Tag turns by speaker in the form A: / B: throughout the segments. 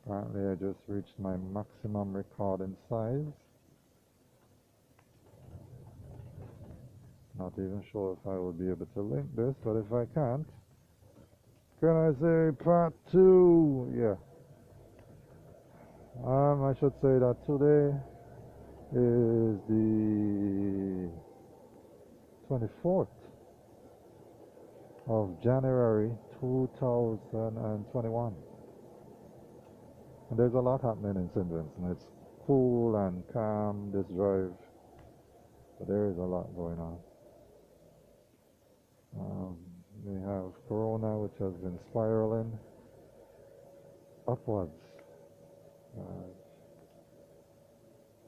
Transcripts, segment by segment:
A: Apparently I just reached my maximum recording size. Not even sure if I will be able to link this, but if I can't, can I say part 2? Yeah. I should say that today is the 24th of January 2021. And there's a lot happening in Saint Vincent. It's cool and calm, this drive, but there is a lot going on. We have Corona, which has been spiraling upwards. I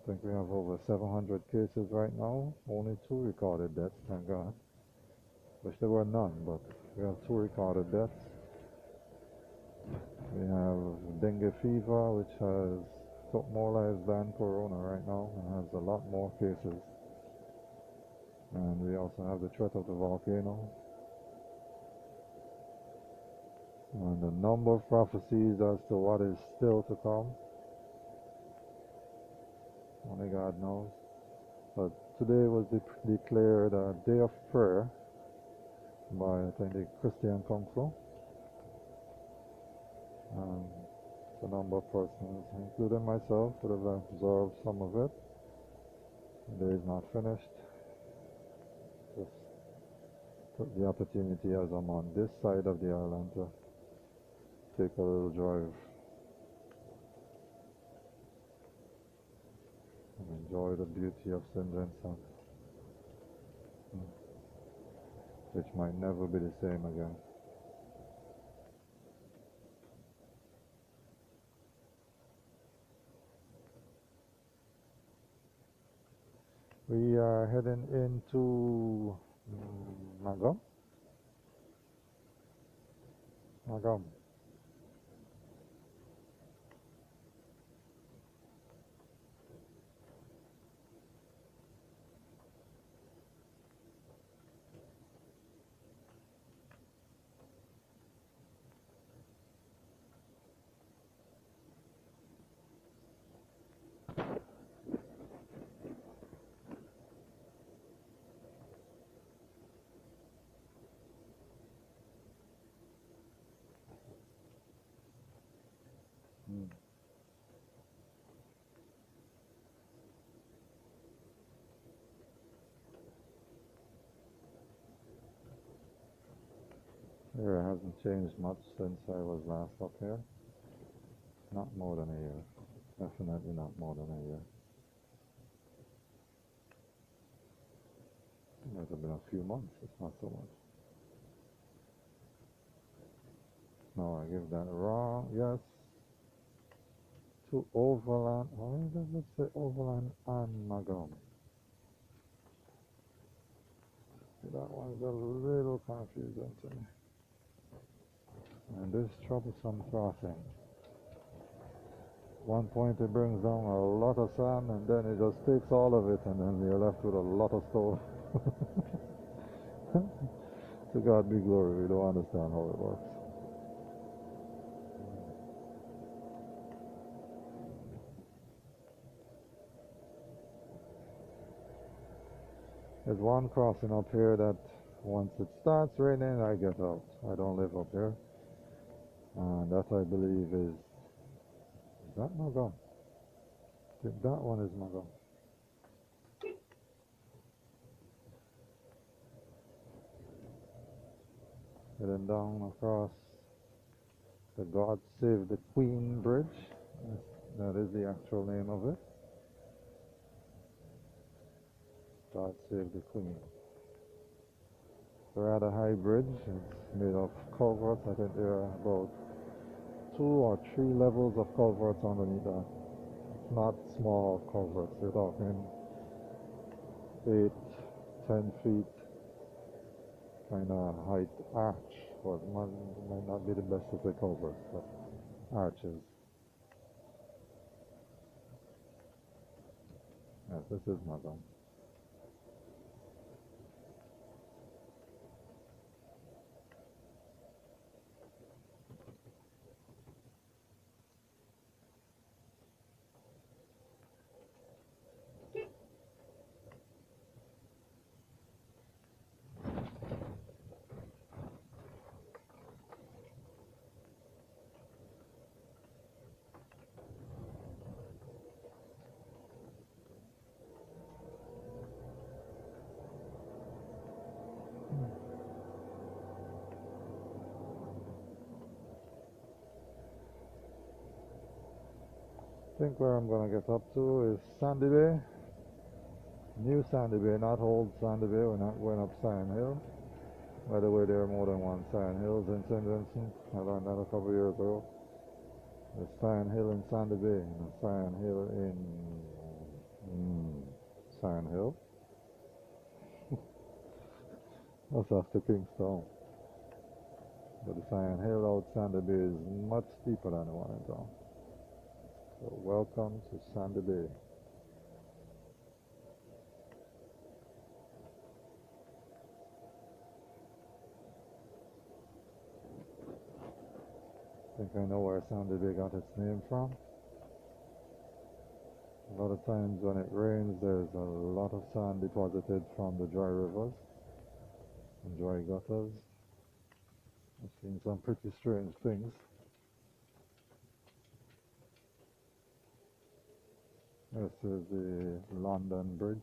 A: think we have over 700 cases right now. Only 2 recorded deaths, thank God. Wish there were none, but we have 2 recorded deaths. We have dengue fever, which has took more lives than Corona right now and has a lot more cases. And we also have the threat of the volcano. And a number of prophecies as to what is still to come. Only God knows. But today was declared a day of prayer by, I think, the Christian Council. A number of persons, including myself, would have observed some of it. The day is not finished. Just took the opportunity as I'm on this side of the island to take a little drive and enjoy the beauty of Saint Vincent, which might never be the same again. We are heading into Magam. Here hasn't changed much since I was last up here. Not more than a year. Definitely not more than a year. It might have been a few months, it's not so much. No, I give that wrong. Yes. To Overland. Why does it say Overland and Magam? That one's a little confusing to me. And this troublesome crossing. One point it brings down a lot of sand and then it just takes all of it and then you're left with a lot of stone. To God be glory, we don't understand how it works. There's one crossing up here that once it starts raining I get out. I don't live up here. And that I believe is that Magam? I think that one is Magam. Heading down across the God Save the Queen Bridge. That is the actual name of it. God Save the Queen. It's a rather high bridge. It's made of culverts. I think there are about 2 or 3 levels of culverts underneath that. It's not small culverts. We're talking 8, 10 feet kind of height arch. But might not be the best to say culverts, but arches. Yes, this is Magam. think where I'm gonna get up to is Sandy Bay. New Sandy Bay, not old Sandy Bay. We're not going up Sand Hill. By the way, there are more than one Sand Hills in Saint Vincent. I learned that a couple of years ago. There's Sand Hill in Sandy Bay, and a Sand Hill in Sand Hill. That's after Kingstown. But the Sand Hill out Sandy Bay is much steeper than the one in town. So welcome to Sandy Bay. I think I know where Sandy Bay got its name from. A lot of times when it rains, there's a lot of sand deposited from the dry rivers and dry gutters. I've seen some pretty strange things. This is the London Bridge.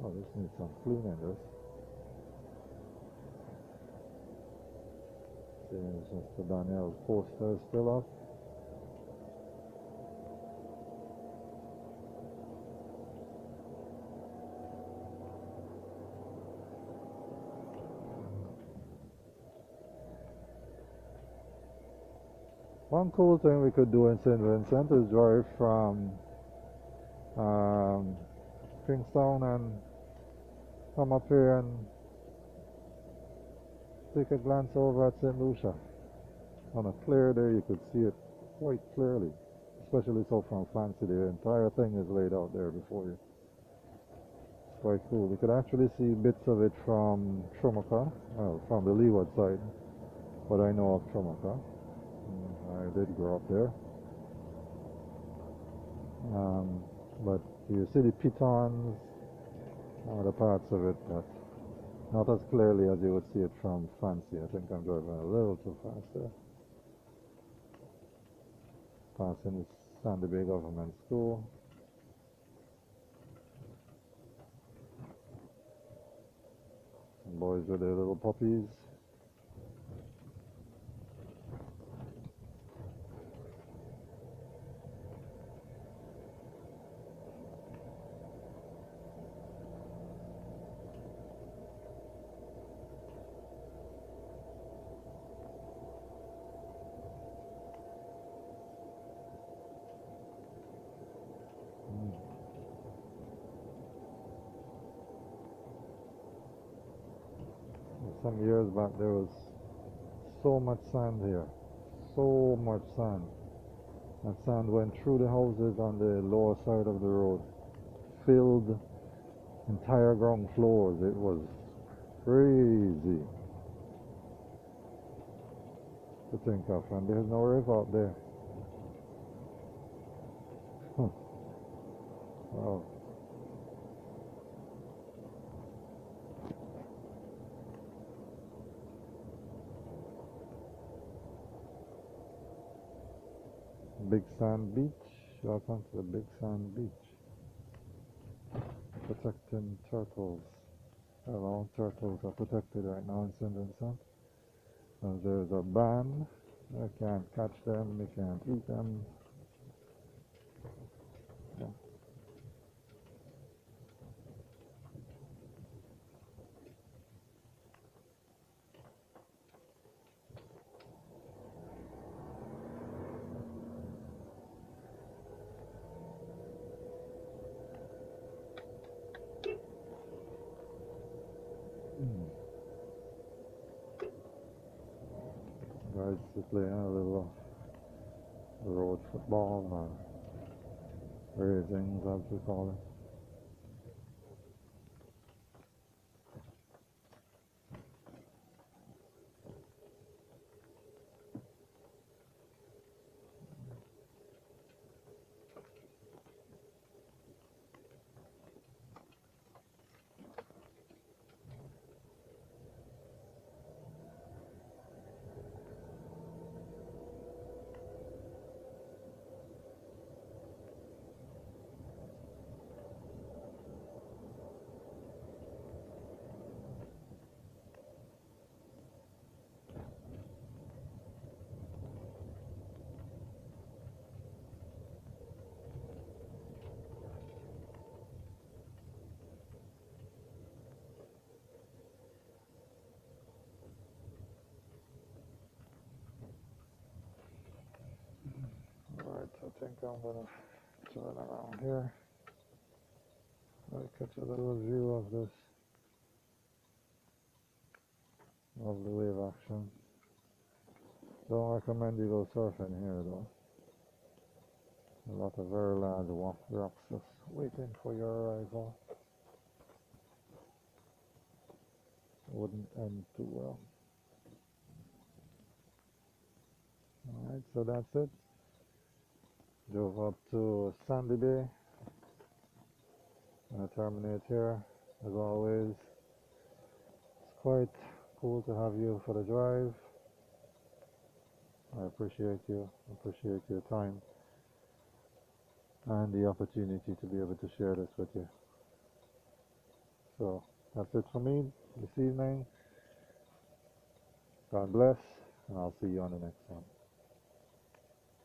A: Oh, this needs some cleaning, this. Mr. Daniel's poster is still up. One cool thing we could do in Saint Vincent is drive from Kingstown and come up here and take a glance over at St. Lucia. On a clear day, you could see it quite clearly, especially so from Fancy. The entire thing is laid out there before you. It's quite cool. You could actually see bits of it from Trumaka, well, from the leeward side, but I know of Trumaka. I did grow up there. But you see the pitons, other parts of it, but not as clearly as you would see it from Fancy. I think I'm driving a little too fast there. Passing the Sandy Bay Government School. Some boys with their little puppies. Some years back there was so much sand here, so much sand. That sand went through the houses on the lower side of the road, filled entire ground floors. It was crazy to think of, and there's no river out there. Wow. Big Sand Beach. Welcome to the Big Sand Beach. Protecting turtles. All turtles are protected right now in Saint Vincent. There's a ban. You can't catch them, you can't eat them. Yeah. Guys just playing a little road football or racing, as we call it. I'm gonna turn around here. I catch a little view of this lovely wave action. Don't recommend you go surfing here though. A lot of very large rocks just waiting for your arrival. Wouldn't end too well. Alright, so that's it. Drove up to Sandy Bay. Gonna terminate here. As always, it's quite cool to have you for the drive. I appreciate you, appreciate your time and the opportunity to be able to share this with you. So that's it for me this evening. God bless, and I'll see you on the next one.